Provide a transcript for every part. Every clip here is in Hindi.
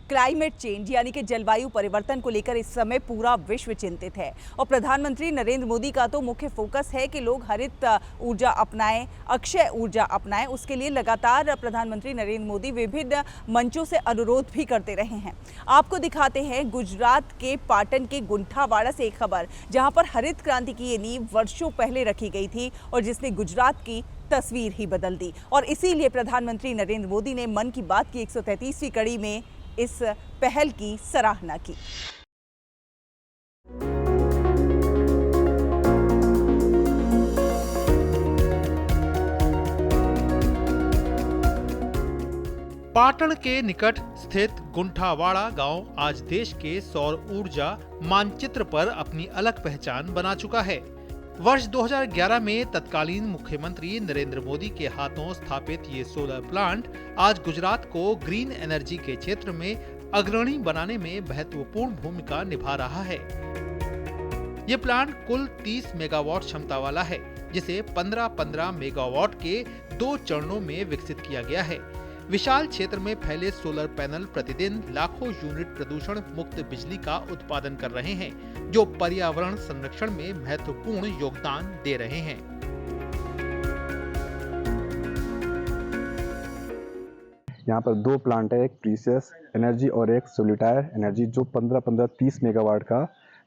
क्लाइमेट चेंज यानी कि जलवायु परिवर्तन को लेकर इस समय पूरा विश्व चिंतित है और प्रधानमंत्री नरेंद्र मोदी का तो मुख्य फोकस है कि लोग हरित ऊर्जा अपनाएं, अक्षय ऊर्जा अपनाएं। उसके लिए लगातार प्रधानमंत्री नरेंद्र मोदी विभिन्न मंचों से अनुरोध भी करते रहे हैं। आपको दिखाते हैं गुजरात के पाटन के गुंठावाड़ा से एक खबर, जहां पर हरित क्रांति की ये नींव वर्षों पहले रखी गई थी और जिसने गुजरात की तस्वीर ही बदल दी। और इसीलिए प्रधानमंत्री नरेंद्र मोदी ने मन की बात की 133वीं कड़ी में इस पहल की सराहना की। पाटन के निकट स्थित गुंठावाड़ा गांव आज देश के सौर ऊर्जा मानचित्र पर अपनी अलग पहचान बना चुका है। वर्ष 2011 में तत्कालीन मुख्यमंत्री नरेंद्र मोदी के हाथों स्थापित ये सोलर प्लांट आज गुजरात को ग्रीन एनर्जी के क्षेत्र में अग्रणी बनाने में महत्वपूर्ण भूमिका निभा रहा है। ये प्लांट कुल 30 मेगावाट क्षमता वाला है, जिसे 15-15 मेगावाट के 2 चरणों में विकसित किया गया है। विशाल क्षेत्र में फैले सोलर पैनल प्रतिदिन लाखों यूनिट प्रदूषण मुक्त बिजली का उत्पादन कर रहे हैं, जो पर्यावरण संरक्षण में महत्वपूर्ण योगदान दे रहे हैं। यहाँ पर 2 प्लांट है, एक प्रीसियस एनर्जी और एक सोलिटायर एनर्जी, जो 15-15-30 मेगावाट का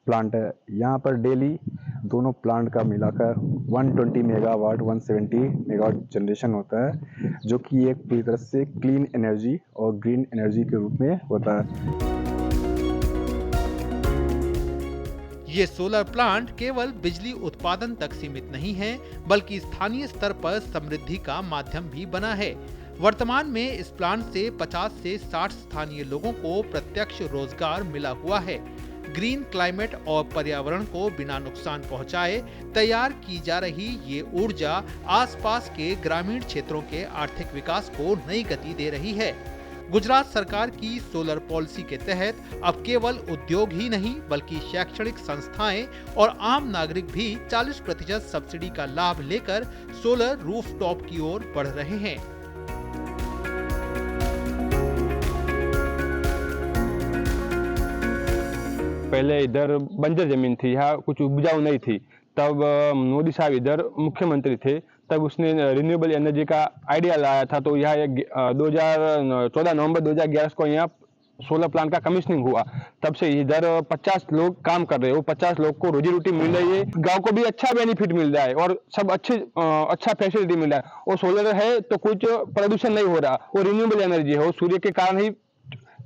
प्लांट है। यहाँ पर डेली दोनों प्लांट का मिलाकर 120 मेगावाट 170 मेगावाट जनरेशन होता है, जो कि एक पूरी तरह से क्लीन एनर्जी और ग्रीन एनर्जी के रूप में होता है। ये सोलर प्लांट केवल बिजली उत्पादन तक सीमित नहीं है, बल्कि स्थानीय स्तर पर समृद्धि का माध्यम भी बना है। वर्तमान में इस प्लांट से 50 से 60 स्थानीय लोगों को प्रत्यक्ष रोजगार मिला हुआ है। ग्रीन क्लाइमेट और पर्यावरण को बिना नुकसान पहुंचाए तैयार की जा रही ये ऊर्जा आसपास के ग्रामीण क्षेत्रों के आर्थिक विकास को नई गति दे रही है। गुजरात सरकार की सोलर पॉलिसी के तहत अब केवल उद्योग ही नहीं, बल्कि शैक्षणिक संस्थाएं और आम नागरिक भी 40% सब्सिडी का लाभ लेकर सोलर रूफटॉप की ओर बढ़ रहे हैं। पहले इधर बंजर जमीन थी, यहाँ कुछ उपजाऊ नहीं थी। तब मोदी साहब इधर मुख्यमंत्री थे, तब उसने रिन्यूएबल एनर्जी का आइडिया लाया था। तो यहाँ 2014 नवंबर 2011 को यहाँ सोलर प्लांट का कमीशनिंग हुआ। तब से इधर 50 लोग काम कर रहे हैं। वो 50 लोग को रोजी रोटी मिल रही है, गांव को भी अच्छा बेनिफिट मिल रहा है और सब अच्छा फैसिलिटी मिल रहा है। और सोलर है तो कुछ प्रदूषण नहीं हो रहा, वो रिन्यूएबल एनर्जी है, वो सूर्य के कारण ही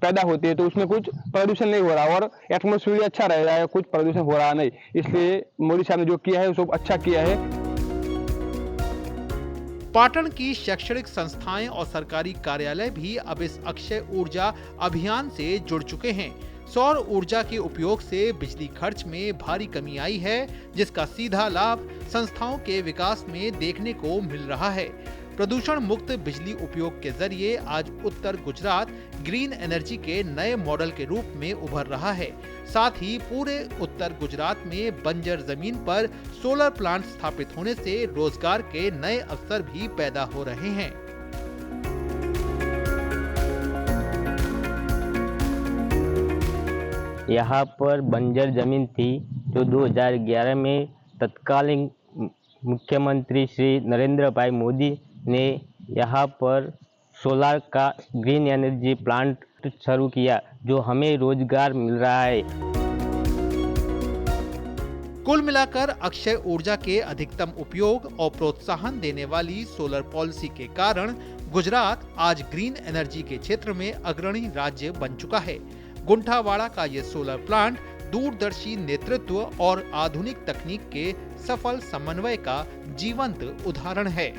पैदा होती है, तो उसमें कुछ प्रदूषण नहीं हो रहा और एटमॉस्फेयर अच्छा रह रहा है, कुछ प्रदूषण हो रहा नहीं। इसलिए मोदी साहब ने जो किया है वो सब अच्छा किया है। पाटन की शैक्षणिक संस्थाएं और सरकारी कार्यालय भी अब इस अक्षय ऊर्जा अभियान से जुड़ चुके हैं। सौर ऊर्जा के उपयोग से बिजली खर्च में भारी कमी आई है, जिसका सीधा लाभ संस्थाओं के विकास में देखने को मिल रहा है। प्रदूषण मुक्त बिजली उपयोग के जरिए आज उत्तर गुजरात ग्रीन एनर्जी के नए मॉडल के रूप में उभर रहा है। साथ ही पूरे उत्तर गुजरात में बंजर जमीन पर सोलर प्लांट स्थापित होने से रोजगार के नए अवसर भी पैदा हो रहे हैं। यहाँ पर बंजर जमीन थी, जो 2011 में तत्कालीन मुख्यमंत्री श्री नरेंद्र भाई मोदी ने यहाँ पर सोलर का ग्रीन एनर्जी प्लांट शुरू किया, जो हमें रोजगार मिल रहा है। कुल मिलाकर अक्षय ऊर्जा के अधिकतम उपयोग और प्रोत्साहन देने वाली सोलर पॉलिसी के कारण गुजरात आज ग्रीन एनर्जी के क्षेत्र में अग्रणी राज्य बन चुका है। गुंठावाड़ा का ये सोलर प्लांट दूरदर्शी नेतृत्व और आधुनिक तकनीक के सफल समन्वय का जीवंत उदाहरण है।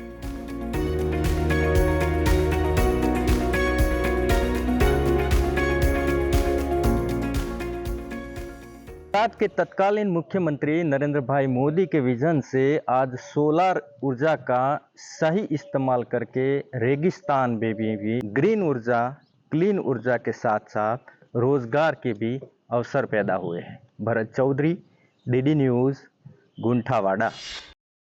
गुजरात के तत्कालीन मुख्यमंत्री नरेंद्र भाई मोदी के विजन से आज सोलर ऊर्जा का सही इस्तेमाल करके रेगिस्तान में भी ग्रीन ऊर्जा, क्लीन ऊर्जा के साथ साथ रोजगार के भी अवसर पैदा हुए हैं। Bharat Chaudhary, DD news, गुंठावाड़ा।